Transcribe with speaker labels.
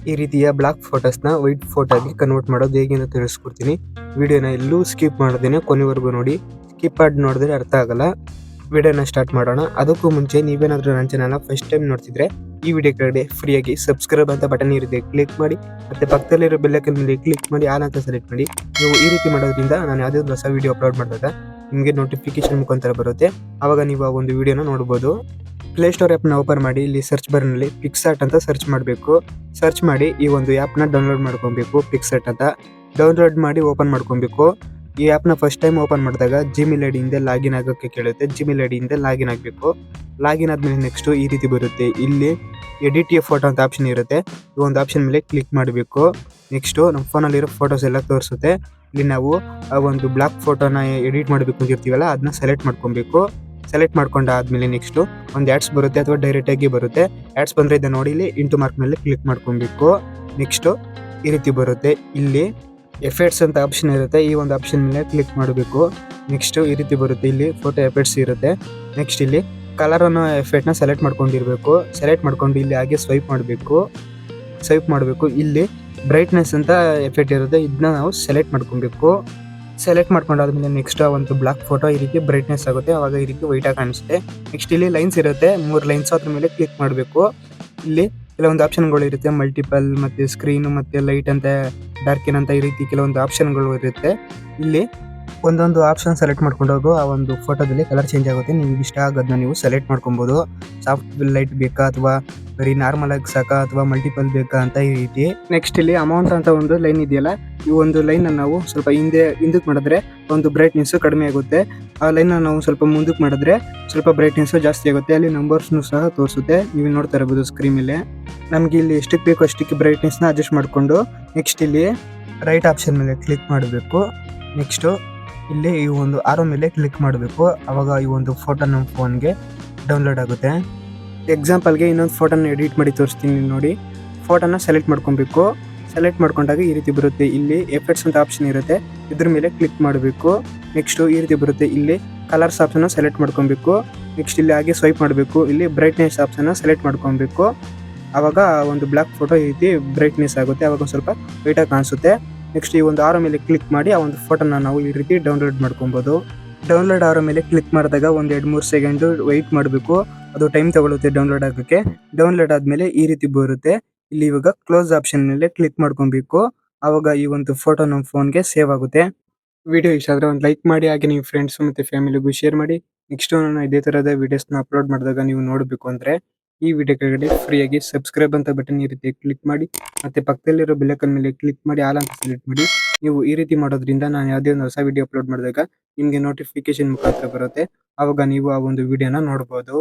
Speaker 1: ಈ ರೀತಿಯ block ಫೋಟೋಸ್ನ white ಫೋಟೋಗೆ ಕನ್ವರ್ಟ್ ಮಾಡೋದು ಹೇಗೆ ಅಂತ ತಿಳಿಸ್ಕೊಡ್ತೀನಿ. ವಿಡಿಯೋನ ಎಲ್ಲೂ ಸ್ಕಿಪ್ ಮಾಡ್ದೇನೆ ಕೊನೆವರೆಗೂ ನೋಡಿ. ಸ್ಕಿಪ್ ಮಾಡಿ ನೋಡಿದ್ರೆ ಅರ್ಥ ಆಗಲ್ಲ. ವಿಡಿಯೋನ ಸ್ಟಾರ್ಟ್ ಮಾಡೋಣ. ಅದಕ್ಕೂ ಮುಂಚೆ ನೀವೇನಾದ್ರೂ ನನ್ನ ಚಾನಲ್ನ ಫಸ್ಟ್ ಟೈಮ್ ನೋಡ್ತಿದ್ರೆ ಈ ವಿಡಿಯೋ ಕೆಳಗಡೆ ಫ್ರೀಯಾಗಿ ಸಬ್ಸ್ಕ್ರೈಬ್ ಅಂತ ಬಟನ್ ಇರುತ್ತೆ, ಕ್ಲಿಕ್ ಮಾಡಿ. ಮತ್ತೆ ಪಕ್ಕದಲ್ಲಿರೋ ಬೆಲ್ ಐಕಾನ್ ಮೇಲೆ ಕ್ಲಿಕ್ ಮಾಡಿ ಆಲ್ ಅಂತ ಸೆಲೆಕ್ಟ್ ಮಾಡಿ. ನೀವು ಈ ರೀತಿ ಮಾಡೋದ್ರಿಂದ ನಾನು ಯಾವುದೇ ಒಂದು ಹೊಸ ವಿಡಿಯೋ ಅಪ್ಲೋಡ್ ಮಾಡಿದಾಗ ನಿಮಗೆ ನೋಟಿಫಿಕೇಶನ್ ಮುಖಾಂತರ ಬರುತ್ತೆ. ಆವಾಗ ನೀವು ಆ ಒಂದು ವಿಡಿಯೋನ ನೋಡ್ಬೋದು. ಪ್ಲೇ ಸ್ಟೋರ್ ಆ್ಯಪ್ನ ಓಪನ್ ಮಾಡಿ ಇಲ್ಲಿ ಸರ್ಚ್ ಬಾರ್ನಲ್ಲಿ ಪಿಕ್ಸಾರ್ಟ್ ಅಂತ ಸರ್ಚ್ ಮಾಡಬೇಕು. ಸರ್ಚ್ ಮಾಡಿ ಈ ಒಂದು ಆ್ಯಪ್ನ ಡೌನ್ಲೋಡ್ ಮಾಡ್ಕೊಬೇಕು. ಪಿಕ್ಸಾರ್ಟ್ ಅಂತ ಡೌನ್ಲೋಡ್ ಮಾಡಿ ಓಪನ್ ಮಾಡ್ಕೊಬೇಕು. ಈ ಆ್ಯಪ್ನ ಫಸ್ಟ್ ಟೈಮ್ ಓಪನ್ ಮಾಡಿದಾಗ ಜಿಮೇಲ್ ಐ ಡಿಯಿಂದ ಲಾಗಿನ್ ಆಗೋಕ್ಕೆ ಕೇಳುತ್ತೆ. ಜಿಮೇಲ್ ಐ ಡಿಯಿಂದ ಲಾಗಿನ್ ಆಗಬೇಕು. ಲಾಗಿನ್ ಆದಮೇಲೆ ನೆಕ್ಸ್ಟು ಈ ರೀತಿ ಬರುತ್ತೆ. ಇಲ್ಲಿ ಎಡಿಟ್ ಎ ಫೋಟೋ ಅಂತ ಆಪ್ಷನ್ ಇರುತ್ತೆ. ಈ ಒಂದು ಆಪ್ಷನ್ ಮೇಲೆ ಕ್ಲಿಕ್ ಮಾಡಬೇಕು. ನೆಕ್ಸ್ಟು ನಮ್ಮ ಫೋನಲ್ಲಿರೋ ಫೋಟೋಸ್ ಎಲ್ಲ ತೋರಿಸುತ್ತೆ. ಇಲ್ಲಿ ನಾವು ಆ ಒಂದು ಬ್ಲಾಕ್ ಫೋಟೋನ ಎಡಿಟ್ ಮಾಡಬೇಕು ಅಂತಿರ್ತೀವಲ್ಲ ಅದನ್ನ ಸೆಲೆಕ್ಟ್ ಮಾಡ್ಕೊಬೇಕು. ಸೆಲೆಕ್ಟ್ ಮಾಡ್ಕೊಂಡಾದ್ಮೇಲೆ ನೆಕ್ಸ್ಟು ಒಂದು ಆ್ಯಡ್ಸ್ ಬರುತ್ತೆ ಅಥವಾ ಡೈರೆಕ್ಟಾಗಿ ಬರುತ್ತೆ. ಆ್ಯಡ್ಸ್ ಬಂದರೆ ಇದನ್ನು ನೋಡಿ ಇಲ್ಲಿ ಇಂಟು ಮಾರ್ಕ್ ಮೇಲೆ ಕ್ಲಿಕ್ ಮಾಡ್ಕೊಬೇಕು. ನೆಕ್ಸ್ಟು ಈ ರೀತಿ ಬರುತ್ತೆ. ಇಲ್ಲಿ ಎಫೆಕ್ಟ್ಸ್ ಅಂತ ಆಪ್ಷನ್ ಇರುತ್ತೆ. ಈ ಒಂದು ಆಪ್ಷನ್ ಮೇಲೆ ಕ್ಲಿಕ್ ಮಾಡಬೇಕು. ನೆಕ್ಸ್ಟು ಈ ರೀತಿ ಬರುತ್ತೆ. ಇಲ್ಲಿ ಫೋಟೋ ಎಫೆಕ್ಟ್ಸ್ ಇರುತ್ತೆ. ನೆಕ್ಸ್ಟ್ ಇಲ್ಲಿ ಕಲರ್ ಅನ್ನೋ ಎಫೆಕ್ಟ್ನ ಸೆಲೆಕ್ಟ್ ಮಾಡ್ಕೊಂಡಿರಬೇಕು. ಸೆಲೆಕ್ಟ್ ಮಾಡ್ಕೊಂಡು ಇಲ್ಲಿ ಹಾಗೆ ಸ್ವೈಪ್ ಮಾಡಬೇಕು. ಇಲ್ಲಿ ಬ್ರೈಟ್ನೆಸ್ ಅಂತ ಎಫೆಕ್ಟ್ ಇರುತ್ತೆ. ಇದನ್ನ ನಾವು ಸೆಲೆಕ್ಟ್ ಮಾಡ್ಕೊಬೇಕು. ಸೆಲೆಕ್ಟ್ ಮಾಡ್ಕೊಂಡಾದ್ಮೇಲೆ ನೆಕ್ಸ್ಟ್ ಒಂದು ಬ್ಲಾಕ್ ಫೋಟೋ ಈ ರೀತಿ ಬ್ರೈಟ್ನೆಸ್ ಆಗುತ್ತೆ. ಅವಾಗ ಈ ರೀತಿ ವೈಟ್ ಆಗಿ ಕಾಣಿಸುತ್ತೆ. ನೆಕ್ಸ್ಟ್ ಇಲ್ಲಿ ಲೈನ್ಸ್ ಇರುತ್ತೆ, 3 ಲೈನ್ಸ್ ಅದ್ರ ಮೇಲೆ ಕ್ಲಿಕ್ ಮಾಡಬೇಕು. ಇಲ್ಲಿ ಕೆಲವೊಂದು ಆಪ್ಷನ್ಗಳು ಇರುತ್ತೆ, ಮಲ್ಟಿಪಲ್ ಮತ್ತೆ ಸ್ಕ್ರೀನ್ ಮತ್ತೆ ಲೈಟ್ ಅಂತ ಡಾರ್ಕಿನ್ ಅಂತ ಈ ರೀತಿ ಕೆಲವೊಂದು ಆಪ್ಷನ್ಗಳು ಇರುತ್ತೆ. ಇಲ್ಲಿ ಒಂದೊಂದು ಆಪ್ಷನ್ ಸೆಲೆಕ್ಟ್ ಮಾಡ್ಕೊಂಡೋಗು ಆ ಒಂದು ಫೋಟೋದಲ್ಲಿ ಕಲರ್ ಚೇಂಜ್ ಆಗುತ್ತೆ. ನಿಮ್ಗೆ ಇಷ್ಟ ಆಗೋದನ್ನ ನೀವು ಸೆಲೆಕ್ಟ್ ಮಾಡ್ಕೊಬೋದು. ಸಾಫ್ಟ್ ಲೈಟ್ ಬೇಕಾ ಅಥವಾ ಬರೀ ನಾರ್ಮಲ್ ಆಗಿ ಸಾಕಾ ಅಥವಾ ಮಲ್ಟಿಪಲ್ ಬೇಕಾ ಅಂತ ಈ ರೀತಿ. ನೆಕ್ಸ್ಟ್ ಇಲ್ಲಿ ಅಮೌಂಟ್ ಅಂತ ಒಂದು ಲೈನ್ ಇದೆಯಲ್ಲ, ಈ ಒಂದು ಲೈನ್ ನಾವು ಸ್ವಲ್ಪ ಹಿಂದಕ್ಕೆ ಮಾಡಿದ್ರೆ ಒಂದು ಬ್ರೈಟ್ನೆಸ್ ಕಡಿಮೆ ಆಗುತ್ತೆ. ಆ ಲೈನ್ ನಾವು ಸ್ವಲ್ಪ ಮುಂದಕ್ಕೆ ಮಾಡಿದ್ರೆ ಸ್ವಲ್ಪ ಬ್ರೈಟ್ನೆಸ್ ಜಾಸ್ತಿ ಆಗುತ್ತೆ. ಅಲ್ಲಿ ನಂಬರ್ಸ್ನು ಸಹ ತೋರಿಸುತ್ತೆ. ನೀವು ನೋಡ್ತಾ ಇರಬಹುದು ಸ್ಕ್ರೀನ್ ಮೇಲೆ. ನಮ್ಗೆ ಇಲ್ಲಿ ಎಷ್ಟಕ್ಕೆ ಬೇಕು ಅಷ್ಟಕ್ಕೆ ಬ್ರೈಟ್ನೆಸ್ನ ಅಡ್ಜಸ್ಟ್ ಮಾಡಿಕೊಂಡು ನೆಕ್ಸ್ಟ್ ಇಲ್ಲಿ ರೈಟ್ ಆಪ್ಷನ್ ಮೇಲೆ ಕ್ಲಿಕ್ ಮಾಡಬೇಕು. ನೆಕ್ಸ್ಟು ಇಲ್ಲಿ ಈ ಒಂದು ಆರೋ ಮೇಲೆ ಕ್ಲಿಕ್ ಮಾಡಬೇಕು. ಅವಾಗ ಈ ಒಂದು ಫೋಟೋ ನಮ್ಮ ಫೋನ್ಗೆ ಡೌನ್ಲೋಡ್ ಆಗುತ್ತೆ. ಎಕ್ಸಾಂಪಲ್ಗೆ ಇನ್ನೊಂದು ಫೋಟೋನ ಎಡಿಟ್ ಮಾಡಿ ತೋರಿಸ್ತೀನಿ ನೋಡಿ. ಫೋಟೋನ ಸೆಲೆಕ್ಟ್ ಮಾಡ್ಕೊಬೇಕು. ಸೆಲೆಕ್ಟ್ ಮಾಡ್ಕೊಂಡಾಗ ಈ ರೀತಿ ಬರುತ್ತೆ. ಇಲ್ಲಿ ಎಫೆಕ್ಟ್ಸ್ ಅಂತ ಆಪ್ಷನ್ ಇರುತ್ತೆ, ಇದ್ರ ಮೇಲೆ ಕ್ಲಿಕ್ ಮಾಡಬೇಕು. ನೆಕ್ಸ್ಟು ಈ ರೀತಿ ಬರುತ್ತೆ. ಇಲ್ಲಿ ಕಲರ್ಸ್ ಆಪ್ಷನ್ನ ಸೆಲೆಕ್ಟ್ ಮಾಡ್ಕೊಬೇಕು. ನೆಕ್ಸ್ಟ್ ಇಲ್ಲಿ ಹಾಗೆ ಸ್ವೈಪ್ ಮಾಡಬೇಕು. ಇಲ್ಲಿ ಬ್ರೈಟ್ನೆಸ್ ಆಪ್ಷನ್ನ ಸೆಲೆಕ್ಟ್ ಮಾಡ್ಕೊಬೇಕು. ಆವಾಗ ಒಂದು ಬ್ಲಾಕ್ ಫೋಟೋ ಈ ರೀತಿ ಬ್ರೈಟ್ನೆಸ್ ಆಗುತ್ತೆ. ಆವಾಗ ಒಂದು ಸ್ವಲ್ಪ ವೈಟಾಗಿ ಕಾಣಿಸುತ್ತೆ. ನೆಕ್ಸ್ಟ್ ಈ ಒಂದು ಆರೋ ಮೇಲೆ ಕ್ಲಿಕ್ ಮಾಡಿ ಆ ಒಂದು ಫೋಟೋನ ನಾವು ಈ ರೀತಿ ಡೌನ್ಲೋಡ್ ಮಾಡ್ಕೊಬೋದು. ಡೌನ್ಲೋಡ್ ಆರೋ ಮೇಲೆ ಕ್ಲಿಕ್ ಮಾಡಿದಾಗ ಒಂದು 2-3 ಸೆಕೆಂಡ್ ವೆಯ್ಟ್ ಮಾಡಬೇಕು. ಅದು ಟೈಮ್ ತಗೊಳುತ್ತೆ ಡೌನ್ಲೋಡ್ ಆಗೋಕ್ಕೆ. ಡೌನ್ಲೋಡ್ ಆದಮೇಲೆ ಈ ರೀತಿ ಬರುತ್ತೆ. ಇಲ್ಲಿ ಇವಾಗ ಕ್ಲೋಸ್ ಆಪ್ಷನ್ ಮೇಲೆ ಕ್ಲಿಕ್ ಮಾಡ್ಕೊಬೇಕು. ಆವಾಗ ಈ ಒಂದು ಫೋಟೋ ನಮ್ಮ ಫೋನ್ಗೆ ಸೇವ್ ಆಗುತ್ತೆ. ವಿಡಿಯೋ ಇಷ್ಟ ಆದರೆ ಒಂದು ಲೈಕ್ ಮಾಡಿ, ಹಾಗೆ ನೀವು ಫ್ರೆಂಡ್ಸ್ ಮತ್ತು ಫ್ಯಾಮಿಲಿಗೂ ಶೇರ್ ಮಾಡಿ. ನೆಕ್ಸ್ಟ್ ನಾನು ಇದೇ ಥರದ ವಿಡಿಯೋಸ್ನ ಅಪ್ಲೋಡ್ ಮಾಡಿದಾಗ ನೀವು ನೋಡಬೇಕು ಅಂದರೆ ಈ ವಿಡಿಯೋ ಕೆಳಗಡೆ ಫ್ರೀಯಾಗಿ ಸಬ್ಸ್ಕ್ರೈಬ್ ಅಂತ ಬಟನ್ ಇರುತ್ತೆ, ಕ್ಲಿಕ್ ಮಾಡಿ. ಮತ್ತೆ ಪಕ್ಕದಲ್ಲಿರೋ ಬೆಲ್ ಐಕಾನ್ ಮೇಲೆ ಕ್ಲಿಕ್ ಮಾಡಿ ಆಲ್ ಅಂತ ಸೆಲೆಕ್ಟ್ ಮಾಡಿ. ನೀವು ಈ ರೀತಿ ಮಾಡೋದ್ರಿಂದ ನಾನು ಯಾವುದೇ ಒಂದು ಹೊಸ ವಿಡಿಯೋ ಅಪ್ಲೋಡ್ ಮಾಡಿದಾಗ ನಿಮಗೆ ನೋಟಿಫಿಕೇಶನ್ ಮುಖಾಂತರ ಬರುತ್ತೆ. ಆವಾಗ ನೀವು ಆ ಒಂದು ವಿಡಿಯೋನ ನೋಡ್ಬೋದು.